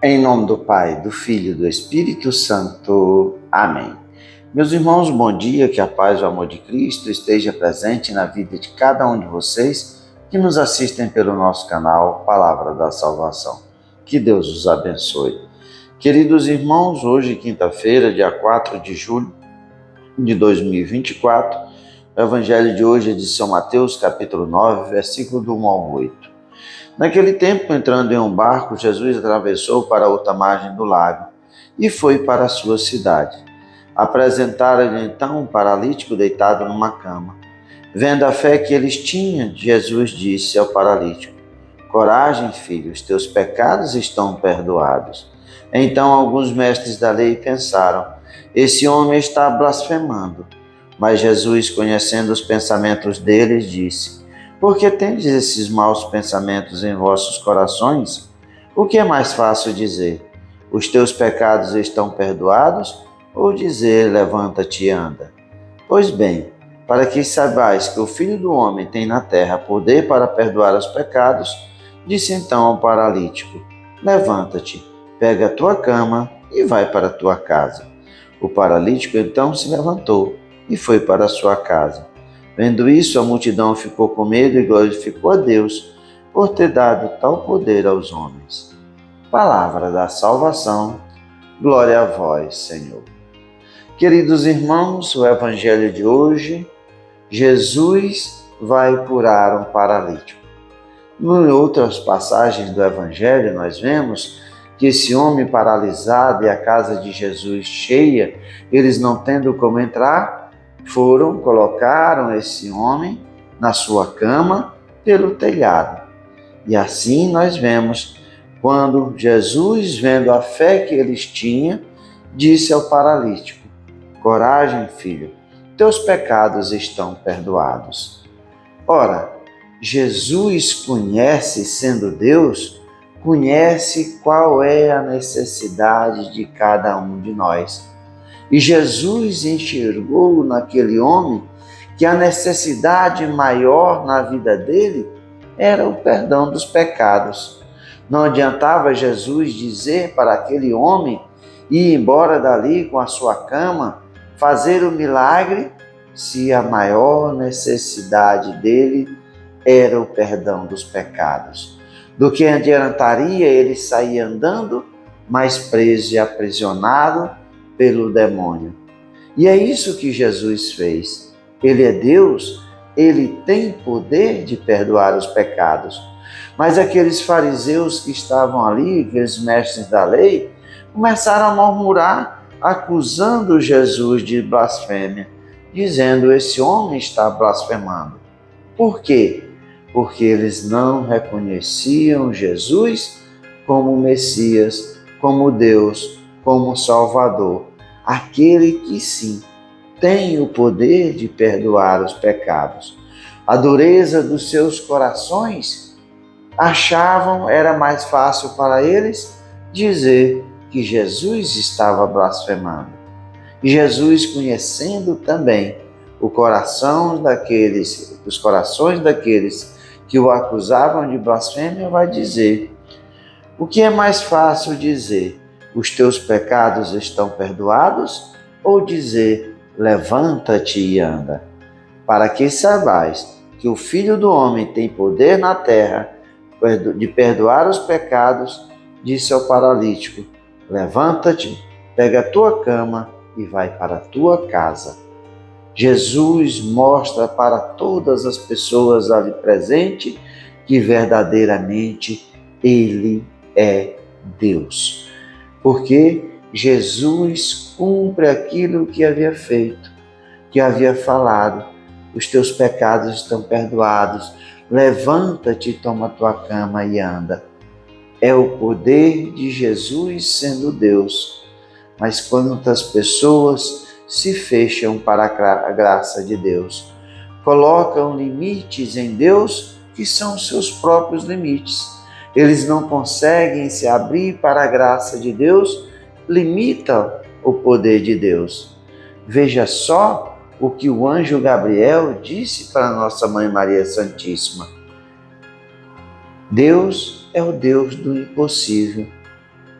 Em nome do Pai, do Filho e do Espírito Santo. Amém. Meus irmãos, bom dia, que a paz e o amor de Cristo esteja presente na vida de cada um de vocês que nos assistem pelo nosso canal Palavra da Salvação. Que Deus os abençoe. Queridos irmãos, hoje, quinta-feira, dia 4 de julho de 2024, o Evangelho de hoje é de São Mateus, capítulo 9, versículo do 1 ao 8. Naquele tempo, entrando em um barco, Jesus atravessou para outra margem do lago e foi para a sua cidade. Apresentaram-lhe então um paralítico deitado numa cama. Vendo a fé que eles tinham, Jesus disse ao paralítico: "Coragem, filho, os teus pecados estão perdoados." Então alguns mestres da lei pensaram: "Esse homem está blasfemando." Mas Jesus, conhecendo os pensamentos deles, disse: "Por que tendes esses maus pensamentos em vossos corações? O que é mais fácil dizer: os teus pecados estão perdoados, ou dizer: levanta-te e anda? Pois bem, para que saibais que o Filho do Homem tem na terra poder para perdoar os pecados, disse então ao paralítico: levanta-te, pega a tua cama e vai para a tua casa. O paralítico então se levantou e foi para a sua casa. Vendo isso, a multidão ficou com medo e glorificou a Deus por ter dado tal poder aos homens. Palavra da salvação, glória a vós, Senhor. Queridos irmãos, o Evangelho de hoje, Jesus vai curar um paralítico. Em outras passagens do Evangelho, nós vemos que esse homem paralisado e a casa de Jesus cheia, eles não tendo como entrar, colocaram esse homem na sua cama pelo telhado. E assim nós vemos, quando Jesus, vendo a fé que eles tinham, disse ao paralítico: "Coragem, filho, teus pecados estão perdoados." Ora, Jesus conhece, sendo Deus, conhece qual é a necessidade de cada um de nós. E Jesus enxergou naquele homem que a necessidade maior na vida dele era o perdão dos pecados. Não adiantava Jesus dizer para aquele homem ir embora dali com a sua cama, fazer o milagre, se a maior necessidade dele era o perdão dos pecados. Do que adiantaria ele sair andando, mais preso e aprisionado pelo demônio. E é isso que Jesus fez. Ele é Deus, ele tem poder de perdoar os pecados. Mas aqueles fariseus que estavam ali, aqueles mestres da lei, começaram a murmurar, acusando Jesus de blasfêmia, dizendo: esse homem está blasfemando. Por quê? Porque eles não reconheciam Jesus como Messias, como Deus, como Salvador, aquele que sim tem o poder de perdoar os pecados. A dureza dos seus corações achavam era mais fácil para eles dizer que Jesus estava blasfemando. E Jesus, conhecendo também os corações daqueles que o acusavam de blasfêmia, vai dizer: o que é mais fácil dizer: os teus pecados estão perdoados, ou dizer: levanta-te e anda? Para que saibais que o Filho do Homem tem poder na terra de perdoar os pecados, disse ao paralítico: levanta-te, pega a tua cama e vai para a tua casa. Jesus mostra para todas as pessoas ali presentes que verdadeiramente Ele é Deus. Porque Jesus cumpre aquilo que havia feito, que havia falado: os teus pecados estão perdoados, levanta-te, toma tua cama e anda. É o poder de Jesus sendo Deus. Mas quantas pessoas se fecham para a graça de Deus, colocam limites em Deus que são seus próprios limites. Eles não conseguem se abrir para a graça de Deus, limitam o poder de Deus. Veja só o que o anjo Gabriel disse para nossa Mãe Maria Santíssima: Deus é o Deus do impossível.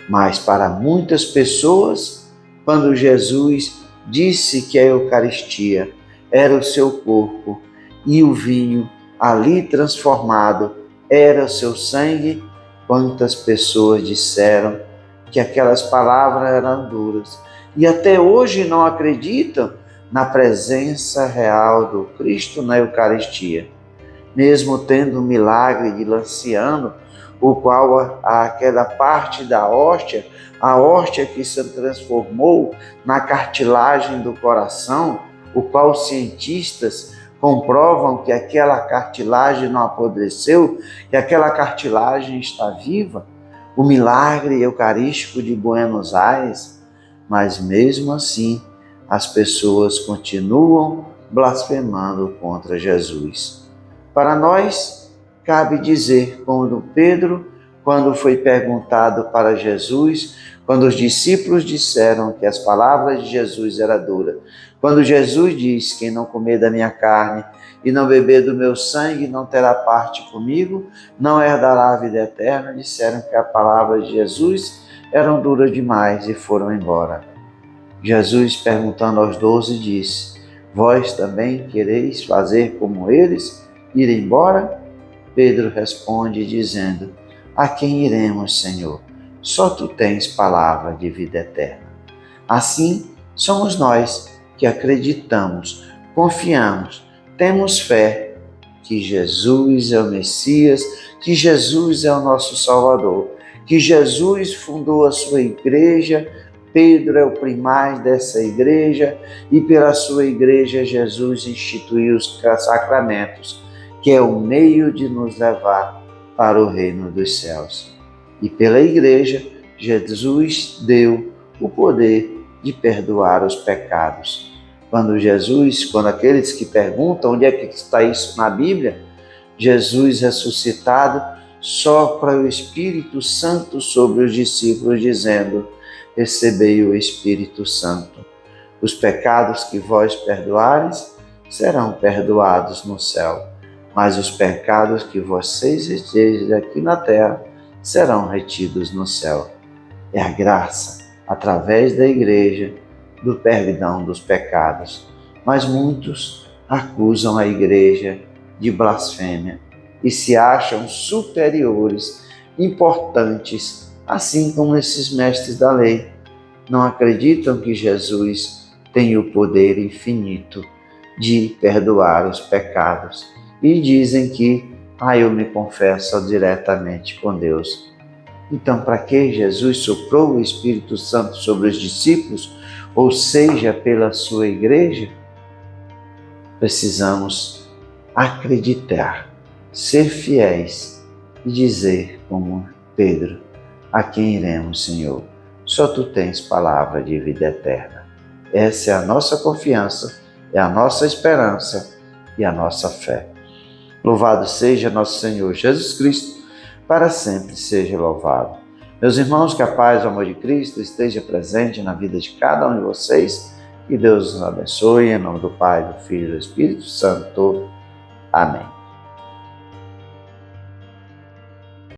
Mas para muitas pessoas, quando Jesus disse que a Eucaristia era o seu corpo e o vinho ali transformado era o seu sangue, quantas pessoas disseram que aquelas palavras eram duras e até hoje não acreditam na presença real do Cristo na Eucaristia. Mesmo tendo um milagre de Lanciano, o qual aquela parte da hóstia, a hóstia que se transformou na cartilagem do coração, o qual os cientistas comprovam que aquela cartilagem não apodreceu, que aquela cartilagem está viva, o milagre eucarístico de Buenos Aires, mas mesmo assim as pessoas continuam blasfemando contra Jesus. Para nós, cabe dizer, como Pedro, quando foi perguntado para Jesus, quando os discípulos disseram que as palavras de Jesus eram duras, quando Jesus diz: quem não comer da minha carne e não beber do meu sangue não terá parte comigo, não herdará a vida eterna, disseram que as palavras de Jesus eram duras demais e foram embora. Jesus, perguntando aos 12, disse: vós também quereis fazer como eles, ir embora? Pedro responde dizendo: a quem iremos, Senhor? Só tu tens palavra de vida eterna. Assim, somos nós que acreditamos, confiamos, temos fé que Jesus é o Messias, que Jesus é o nosso Salvador, que Jesus fundou a sua igreja, Pedro é o primaz dessa igreja e pela sua igreja Jesus instituiu os sacramentos, que é o meio de nos levar para o reino dos céus. E pela igreja, Jesus deu o poder de perdoar os pecados. Quando aqueles que perguntam onde é que está isso na Bíblia, Jesus ressuscitado sopra o Espírito Santo sobre os discípulos, dizendo: recebei o Espírito Santo. Os pecados que vós perdoares serão perdoados no céu, mas os pecados que vocês retiverem aqui na terra serão retidos no céu. É a graça, através da igreja, do perdão dos pecados. Mas muitos acusam a igreja de blasfêmia e se acham superiores, importantes, assim como esses mestres da lei. Não acreditam que Jesus tem o poder infinito de perdoar os pecados e dizem que eu me confesso diretamente com Deus. Então, para que Jesus soprou o Espírito Santo sobre os discípulos, ou seja, pela sua igreja? Precisamos acreditar, ser fiéis e dizer como Pedro: a quem iremos, Senhor? Só tu tens palavra de vida eterna. Essa é a nossa confiança, é a nossa esperança e a nossa fé. Louvado seja nosso Senhor Jesus Cristo, para sempre seja louvado. Meus irmãos, que a paz e o amor de Cristo esteja presente na vida de cada um de vocês. Que Deus nos abençoe, em nome do Pai, do Filho e do Espírito Santo. Amém.